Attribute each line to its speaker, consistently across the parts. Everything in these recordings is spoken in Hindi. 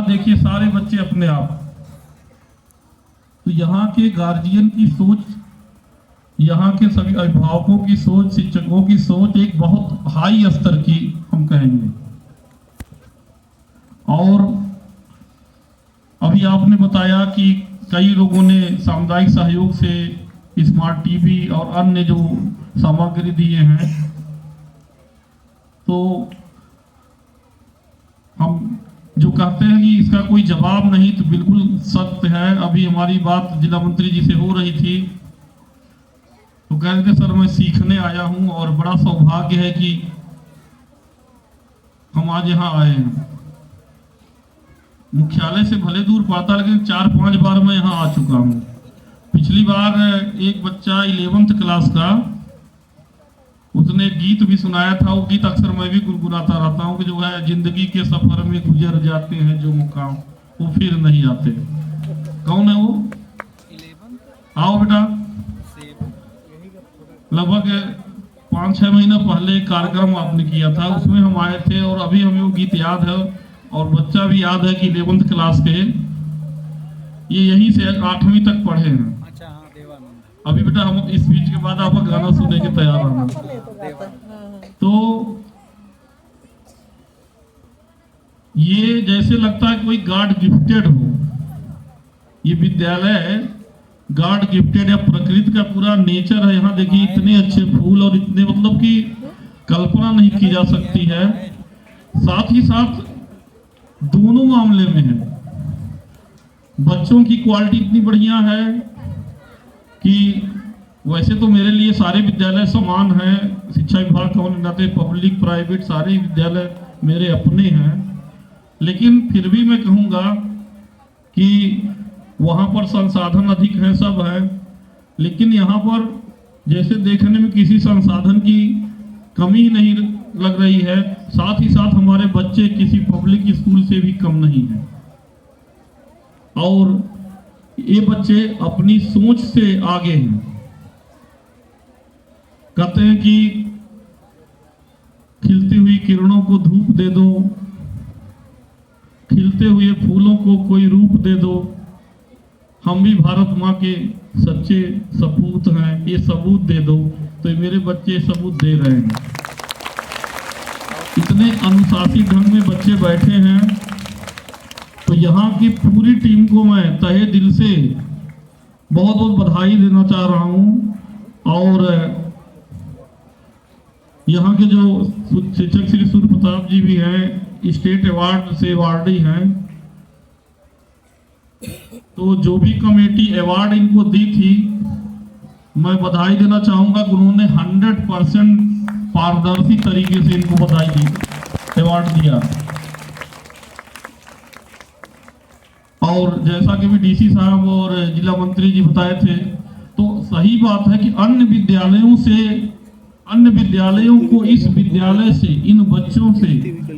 Speaker 1: देखिए सारे बच्चे अपने आप। तो यहाँ के गार्जियन की सोच, यहाँ के सभी अभिभावकों की सोच, शिक्षकों की सोच एक बहुत हाई स्तर की हम कहेंगे। और अभी आपने बताया कि कई लोगों ने सामुदायिक सहयोग से स्मार्ट टीवी और अन्य जो सामग्री दिए हैं, तो हम जो कहते हैं कि इसका कोई जवाब नहीं, तो बिल्कुल सत्य है। अभी हमारी बात जिला मंत्री जी से हो रही थी, तो कह रहे थे सर मैं सीखने आया हूं और बड़ा सौभाग्य है कि हम आज यहाँ आए हैं। मुख्यालय से भले दूर पड़ता, लेकिन 4-5 बार मैं यहाँ आ चुका हूँ। पिछली बार एक बच्चा 11th क्लास का, उसने गीत भी सुनाया था। वो गीत अक्सर मैं भी गुनगुनाता रहता हूँ कि जो है, जिंदगी के सफर में गुजर जाते हैं जो मुकाम वो फिर नहीं आते। कौन है वो? 11 आओ बेटा। लगभग 5-6 महीना पहले कार्यक्रम आपने किया था, उसमें हम आए थे और अभी हमें वो गीत याद है और बच्चा भी याद है कि 11th क्लास के ये यहीं से 8वीं तक पढ़े हैं। अभी बेटा हम इस बीच के बाद आपका गाना सुनने के तैयार रहना। तो ये जैसे लगता है कोई गॉड गिफ्टेड हो, ये विद्यालय गॉड गिफ्टेड है। प्रकृति का पूरा नेचर है। यहाँ देखिए इतने अच्छे फूल और इतने, मतलब कि कल्पना नहीं की जा सकती है। साथ ही साथ दोनों मामले में है, बच्चों की क्वालिटी इतनी बढ़िया है कि वैसे तो मेरे लिए सारे विद्यालय समान हैं। शिक्षा विभाग का होने नाते पब्लिक प्राइवेट सारे विद्यालय मेरे अपने हैं, लेकिन फिर भी मैं कहूँगा कि वहाँ पर संसाधन अधिक है, सब है, लेकिन यहाँ पर जैसे देखने में किसी संसाधन की कमी नहीं लग रही है। साथ ही साथ हमारे बच्चे किसी पब्लिक स्कूल से भी कम नहीं है और ये बच्चे अपनी सोच से आगे हैं। कहते हैं कि खिलती हुई किरणों को धूप दे दो, खिलते हुए फूलों को कोई रूप दे दो। हम भी भारत माँ के सच्चे सपूत हैं, ये सबूत दे दो। तो मेरे बच्चे सबूत दे रहे हैं। इतने अनुशासित ढंग में बच्चे बैठे हैं। तो यहाँ की पूरी टीम को मैं तहे दिल से बहुत बहुत बधाई देना चाह रहा हूँ। और यहाँ के जो शिक्षक श्री सूर्य प्रताप जी भी हैं, स्टेट अवार्ड से अवार्डी हैं, तो जो भी कमेटी अवार्ड इनको दी थी, मैं बधाई देना चाहूँगा कि उन्होंने 100% पारदर्शी तरीके से इनको बधाई दी, अवार्ड दिया। और जैसा कि भी डीसी साहब और जिला मंत्री जी बताए थे, तो सही बात है कि अन्य विद्यालयों को इस विद्यालय से, इन बच्चों से,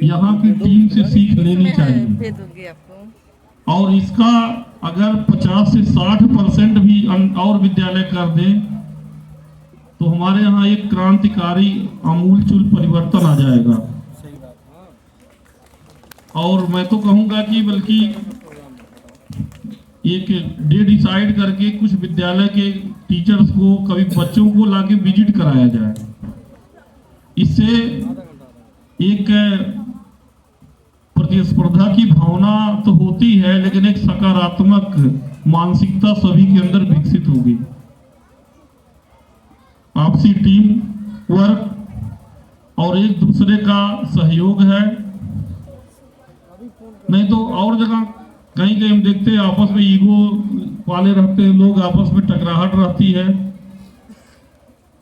Speaker 1: यहाँ की टीम से सीख लेनी चाहिए। और इसका अगर 50 से 60% भी और विद्यालय कर दें तो हमारे यहाँ एक क्रांतिकारी आमूलचूल परिवर्तन आ जाएगा। और मैं तो कहूँगा कि बल्कि एक डे डिसाइड करके कुछ विद्यालय के टीचर्स को, कभी बच्चों को लाके विजिट कराया जाए। इससे एक प्रतिस्पर्धा की भावना तो होती है, लेकिन एक सकारात्मक मानसिकता सभी के अंदर विकसित होगी। आपसी टीम वर्क और एक दूसरे का सहयोग है। नहीं तो और जगह कहीं कहीं हम देखते हैं आपस में ईगो वाले रहते हैं लोग, आपस में टकराहट रहती है।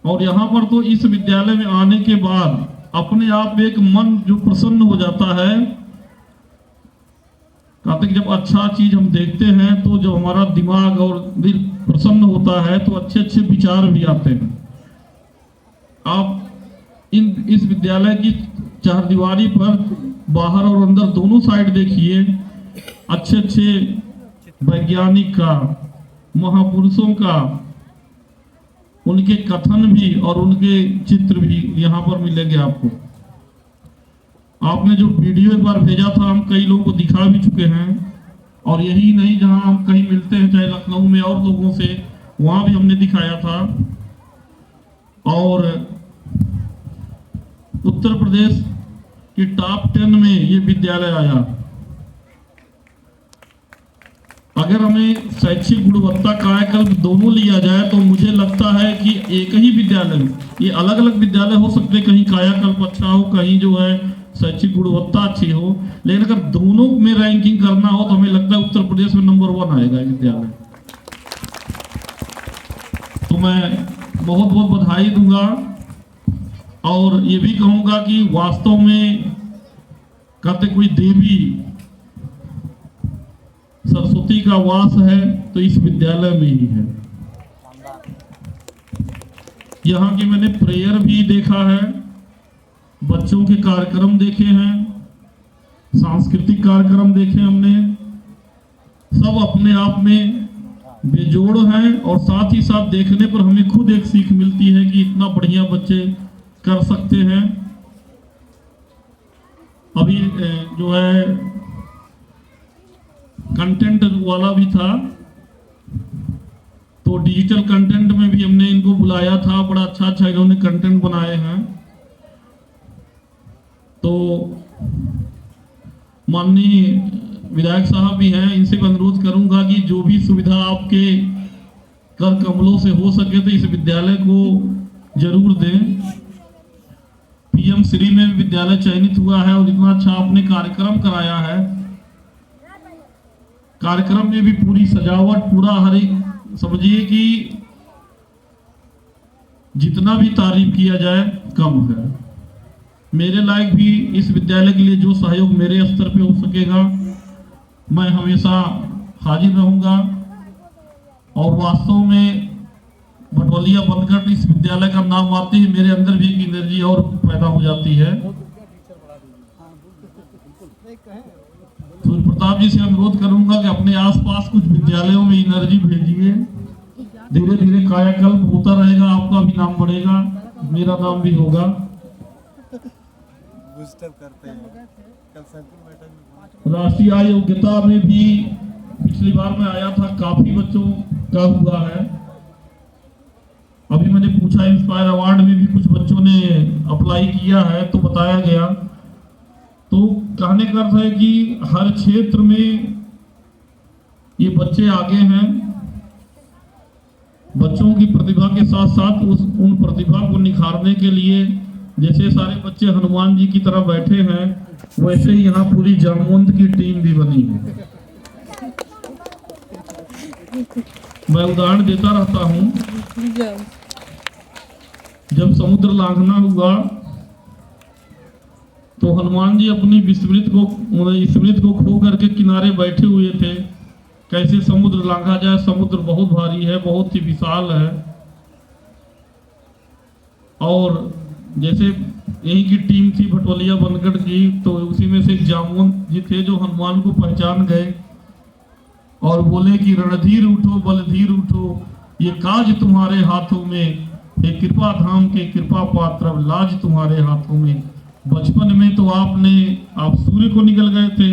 Speaker 1: और यहाँ पर तो इस विद्यालय में आने के बाद अपने आप एक मन जो प्रसन्न हो जाता है। कहते कि जब अच्छा चीज हम देखते हैं तो जो हमारा दिमाग और दिल प्रसन्न होता है तो अच्छे अच्छे विचार भी आते हैं। आप इस विद्यालय की चारदीवारी पर बाहर और अंदर दोनों साइड देखिए, अच्छे अच्छे वैज्ञानिक का, महापुरुषों का, उनके कथन भी और उनके चित्र भी यहाँ पर मिलेंगे आपको। आपने जो वीडियो एक बार भेजा था, हम कई लोगों को दिखा भी चुके हैं, और यही नहीं जहां हम कहीं मिलते हैं चाहे लखनऊ में और लोगों से, वहां भी हमने दिखाया था। और उत्तर प्रदेश की टॉप 10 में ये विद्यालय आया। अगर हमें शैक्षिक गुणवत्ता कायाकल्प दोनों लिया जाए तो मुझे लगता है कि एक ही विद्यालय, ये अलग अलग विद्यालय हो सकते, कहीं कायाकल्प अच्छा हो, कहीं जो है शैक्षिक गुणवत्ता अच्छी हो, लेकिन अगर दोनों में रैंकिंग करना हो तो हमें लगता है उत्तर प्रदेश में नंबर 1 आएगा विद्यालय। तो मैं बहुत बहुत बधाई दूंगा और ये भी कहूंगा कि वास्तव में कहते कोई देवी सरस्वती का वास है तो इस विद्यालय में ही है। यहाँ की मैंने प्रेयर भी देखा है, बच्चों के कार्यक्रम देखे हैं, सांस्कृतिक कार्यक्रम देखे हमने, सब अपने आप में बेजोड़ हैं और साथ ही साथ देखने पर हमें खुद एक सीख मिलती है कि इतना बढ़िया बच्चे कर सकते हैं। अभी जो है कंटेंट वाला भी था, तो डिजिटल कंटेंट में भी हमने इनको बुलाया था, बड़ा अच्छा अच्छा इन्होंने कंटेंट बनाए हैं। तो माननीय विधायक साहब भी हैं, इनसे भी अनुरोध करूंगा कि जो भी सुविधा आपके कर कमलों से हो सके तो इस विद्यालय को जरूर दें। पीएम श्री में भी विद्यालय चयनित हुआ है और इतना अच्छा आपने कार्यक्रम कराया है। कार्यक्रम में भी पूरी सजावट, पूरा हर एक, समझिए कि जितना भी तारीफ किया जाए कम है। मेरे लायक भी इस विद्यालय के लिए जो सहयोग मेरे स्तर पे हो सकेगा मैं हमेशा हाजिर रहूंगा। और वास्तव में भटवलिया बनकर इस विद्यालय का नाम आते ही मेरे अंदर भी एक एनर्जी और पैदा हो जाती है। सूर्य प्रताप जी से अनुरोध करूंगा कि अपने आसपास कुछ विद्यालयों में एनर्जी भेजिए, धीरे धीरे कायाकल्प होता रहेगा, आपका भी नाम बढ़ेगा, मेरा नाम भी होगा।
Speaker 2: करते हैं।
Speaker 1: राष्ट्रीय योग्यता में भी पिछली बार मैं आया था, काफी बच्चों का हुआ है। अभी मैंने पूछा इंस्पायर अवार्ड में भी कुछ बच्चों ने अप्लाई किया है तो बताया गया। तो कहने का अर्थ है कि हर क्षेत्र में ये बच्चे आगे हैं। बच्चों की प्रतिभा के साथ साथ उन प्रतिभा को निखारने के लिए जैसे सारे बच्चे हनुमान जी की तरह बैठे हैं, वैसे ही यहाँ पूरी जामवंत की टीम भी बनी है। मैं उदाहरण देता रहता हूँ, जब समुद्र लांघना हुआ तो हनुमान जी अपनी स्मृति को खो करके किनारे बैठे हुए थे, कैसे समुद्र लांघा जाए। समुद्र बहुत भारी है, बहुत ही विशाल है। और जैसे यही की टीम थी भटवलिया बनगढ़ की, तो उसी में से एक जामवंत जी थे जो हनुमान को पहचान गए और बोले कि रणधीर उठो, बलधीर उठो, ये काज तुम्हारे हाथों में, हे कृपा धाम के कृपा पात्र, लाज तुम्हारे हाथों में। बचपन में तो आप सूर्य को निकल गए थे,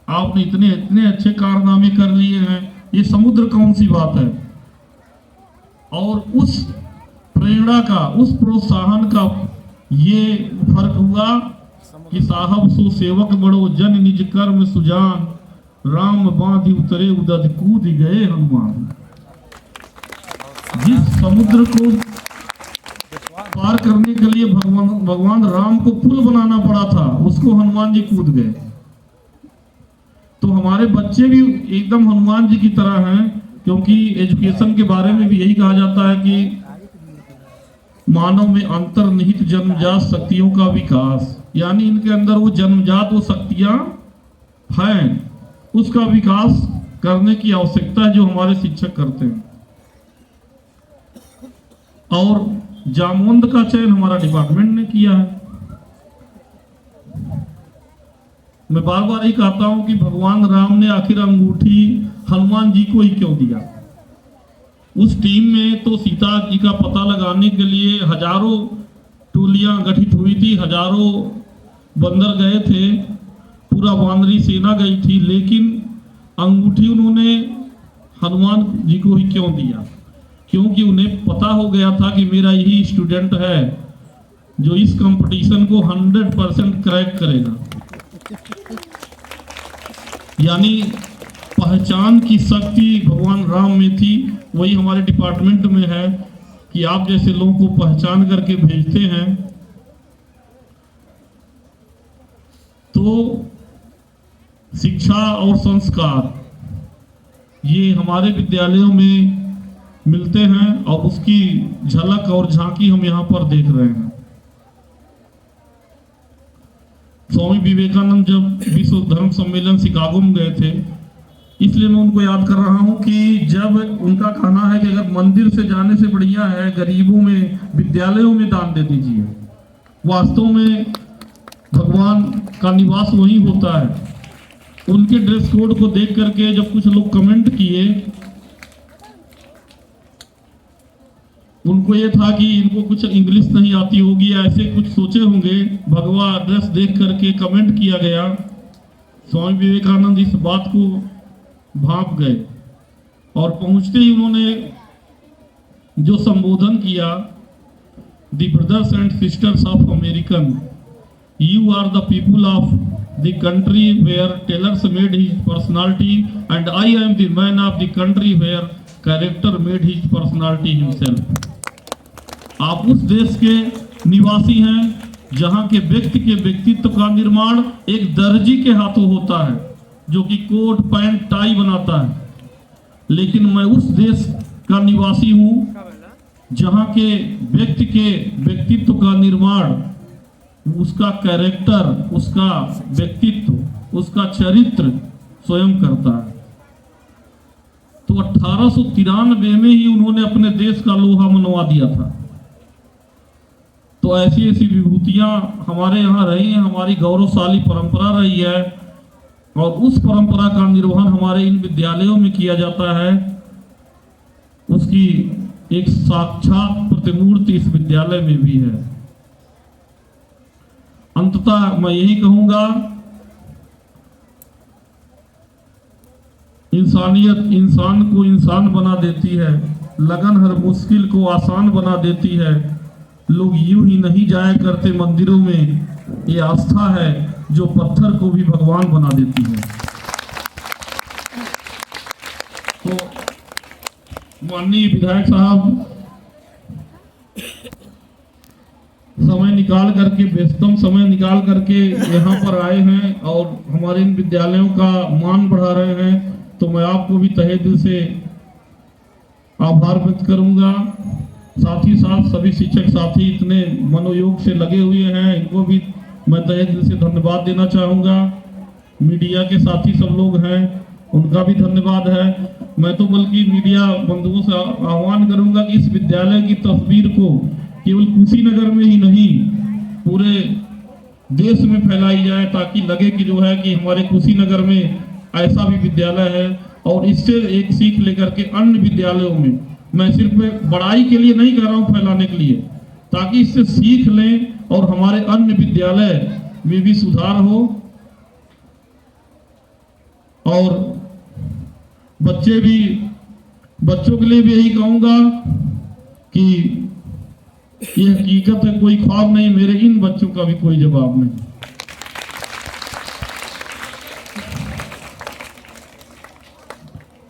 Speaker 1: आपने इतने इतने अच्छे कारनामे कर लिए हैं, ये समुद्र कौन सी बात है। और उस प्रेरणा का, उस प्रोत्साहन का ये फर्क हुआ कि साहब सो सेवक बड़ो, जन निज कर्म सुजान, राम बांधि उतरे उदध कूद गए हनुमान। जिस समुद्र को पार करने के लिए भगवान राम को पुल बनाना पड़ा था, उसको हनुमान जी कूद गए। तो हमारे बच्चे भी एकदम हनुमान जी की तरह हैं, क्योंकि एजुकेशन के बारे में भी यही कहा जाता है कि मानव में अंतर्निहित जन्मजात शक्तियों का विकास, यानी इनके अंदर वो जन्मजात वो शक्तियां हैं, उसका विकास करने की आवश्यकता है जो हमारे शिक्षक करते हैं। और जामवंत का चयन हमारा डिपार्टमेंट ने किया है। मैं बार बार यही कहता हूं कि भगवान राम ने आखिर अंगूठी हनुमान जी को ही क्यों दिया। उस टीम में तो सीता जी का पता लगाने के लिए हजारों टोलियां गठित हुई थी, हजारों बंदर गए थे, पूरा वानरी सेना गई थी, लेकिन अंगूठी उन्होंने हनुमान जी को ही क्यों दिया? क्योंकि उन्हें पता हो गया था कि मेरा यही स्टूडेंट है जो इस कंपटीशन को 100% क्रैक करेगा। यानी पहचान की शक्ति भगवान राम में थी, वही हमारे डिपार्टमेंट में है कि आप जैसे लोगों को पहचान करके भेजते हैं। तो शिक्षा और संस्कार ये हमारे विद्यालयों में मिलते हैं और उसकी झलक और झांकी हम यहाँ पर देख रहे हैं। स्वामी विवेकानंद जब विश्व धर्म सम्मेलन शिकागो में गए थे, इसलिए मैं उनको याद कर रहा हूं कि जब उनका कहना है कि अगर मंदिर से जाने से बढ़िया है गरीबों में विद्यालयों में दान दे दीजिए। वास्तव में भगवान का निवास वही होता है। उनके ड्रेस कोड को देख करके जब कुछ लोग कमेंट किए, उनको ये था कि इनको कुछ इंग्लिश नहीं आती होगी, ऐसे कुछ सोचे होंगे। भगवा ड्रेस देख करके कमेंट किया गया। स्वामी विवेकानंद इस बात को भाप गए और पहुंचते ही उन्होंने जो संबोधन किया, the brothers and sisters of American, you are the people of the country where tailors made his personality and I am the man of the country where character made his personality himself. आप उस देश के निवासी हैं जहां के व्यक्ति के व्यक्तित्व का निर्माण एक दर्जी के हाथों होता है जो कि कोट पैंट टाई बनाता है, लेकिन मैं उस देश का निवासी हूं जहां के व्यक्ति के व्यक्तित्व का निर्माण, उसका कैरेक्टर, उसका व्यक्तित्व, उसका चरित्र स्वयं करता है। तो 1893 में ही उन्होंने अपने देश का लोहा मनवा दिया था। तो ऐसी ऐसी विभूतियां हमारे यहाँ रही हैं, हमारी गौरवशाली परंपरा रही है और उस परंपरा का निर्वहन हमारे इन विद्यालयों में किया जाता है। उसकी एक साक्षात प्रतिमूर्ति इस विद्यालय में भी है। अंततः मैं यही कहूंगा, इंसानियत इंसान को इंसान बना देती है, लगन हर मुश्किल को आसान बना देती है। लोग यूं ही नहीं जाया करते मंदिरों में, ये आस्था है जो पत्थर को भी भगवान बना देती है। तो माननीय विधायक साहब समय निकाल करके, व्यस्तम समय निकाल करके यहाँ पर आए हैं और हमारे इन विद्यालयों का मान बढ़ा रहे हैं, तो मैं आपको भी तहे दिल से आभार व्यक्त करूंगा। साथ ही साथ सभी शिक्षक साथी इतने मनोयोग से लगे हुए हैं, इनको भी मैं तहे दिल से धन्यवाद देना चाहूँगा। मीडिया के साथी सब लोग हैं, उनका भी धन्यवाद है। मैं तो बल्कि मीडिया बंधुओं से आह्वान करूँगा कि इस विद्यालय की तस्वीर को केवल कुशीनगर में ही नहीं, पूरे देश में फैलाई जाए, ताकि लगे कि जो है कि हमारे कुशीनगर में ऐसा भी विद्यालय है। और इससे एक सीख लेकर के अन्य विद्यालयों में, मैं सिर्फ बड़ाई के लिए नहीं कर रहा हूँ, फैलाने के लिए, ताकि इससे सीख लें और हमारे अन्य विद्यालय में भी सुधार हो। और बच्चों के लिए भी यही कहूँगा कि ये हकीकत है, कोई ख्वाब नहीं, मेरे इन बच्चों का भी कोई जवाब नहीं।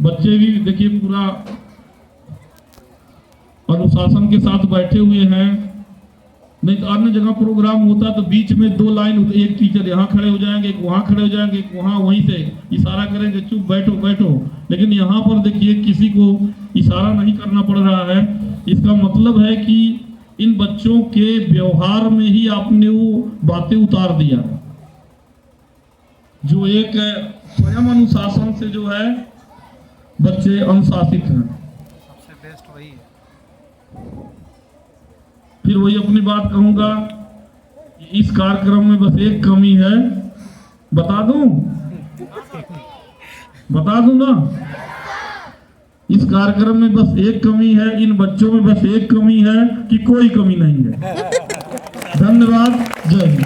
Speaker 1: बच्चे भी देखिए पूरा अनुशासन के साथ बैठे हुए हैं। नहीं तो अन्य जगह प्रोग्राम होता तो बीच में दो लाइन, एक टीचर यहाँ खड़े हो जाएंगे, एक वहाँ खड़े हो जाएंगे, एक वहाँ, वहीं से इशारा करेंगे चुप बैठो बैठो। लेकिन यहाँ पर देखिए किसी को इशारा नहीं करना पड़ रहा है। इसका मतलब है कि इन बच्चों के व्यवहार में ही आपने वो बातें उतार दिया जो एक स्वयं अनुशासन से जो है बच्चे अनुशासित हैं।
Speaker 2: सबसे बेस्ट वही है।
Speaker 1: फिर वही अपनी बात कहूंगा, इस कार्यक्रम में बस एक कमी है, बता दूं ना, इस कार्यक्रम में बस एक कमी है, इन बच्चों में बस एक कमी है कि कोई कमी नहीं है। धन्यवाद, जय हिंद।